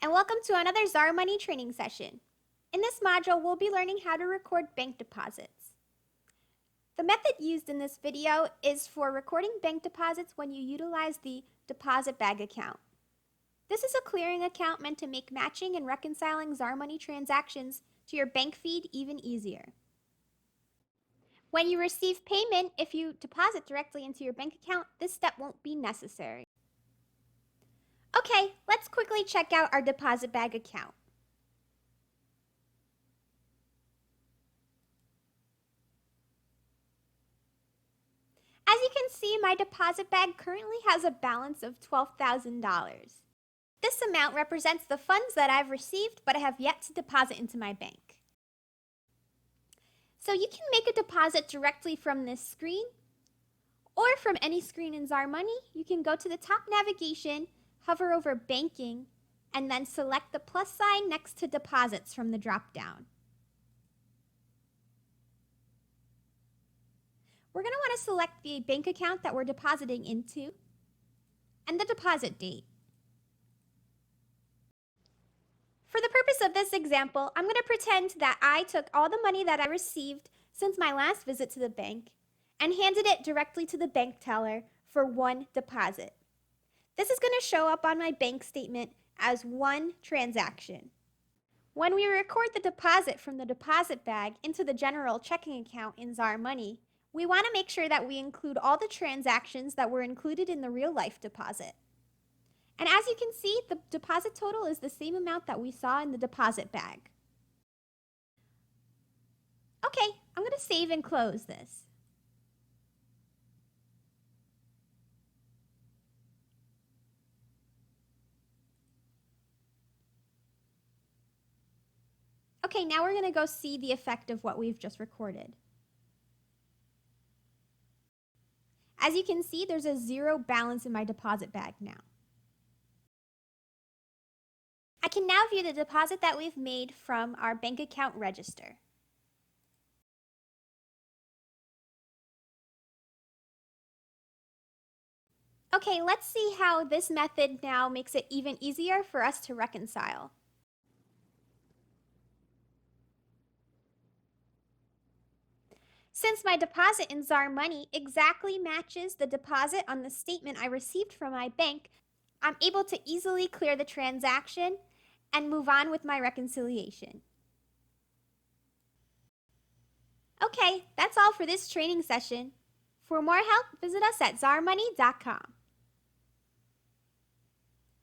and welcome to another ZarMoney training session. In this module, we'll be learning how to record bank deposits. The method used in this video is for recording bank deposits when you utilize the deposit bag account. This is a clearing account meant to make matching and reconciling ZarMoney transactions to your bank feed even easier. When you receive payment, if you deposit directly into your bank account, this step won't be necessary. Okay, let's quickly check out our deposit bag account. As you can see, my deposit bag currently has a balance of $12,000. This amount represents the funds that I've received but I have yet to deposit into my bank. So you can make a deposit directly from this screen or from any screen in ZarMoney. You can go to the top navigation, hover over Banking, and then select the plus sign next to Deposits from the drop-down. We're going to want to select the bank account that we're depositing into and the deposit date. For the purpose of this example, I'm going to pretend that I took all the money that I received since my last visit to the bank and handed it directly to the bank teller for one deposit. This is going to show up on my bank statement as one transaction. When we record the deposit from the deposit bag into the general checking account in ZarMoney, we want to make sure that we include all the transactions that were included in the real-life deposit. And as you can see, the deposit total is the same amount that we saw in the deposit bag. Okay, I'm going to save and close this. Okay, now we're going to go see the effect of what we've just recorded. As you can see, there's a zero balance in my deposit bag now. I can now view the deposit that we've made from our bank account register. Okay, let's see how this method now makes it even easier for us to reconcile. Since my deposit in ZarMoney exactly matches the deposit on the statement I received from my bank, I'm able to easily clear the transaction and move on with my reconciliation. Okay, that's all for this training session. For more help, visit us at ZarMoney.com.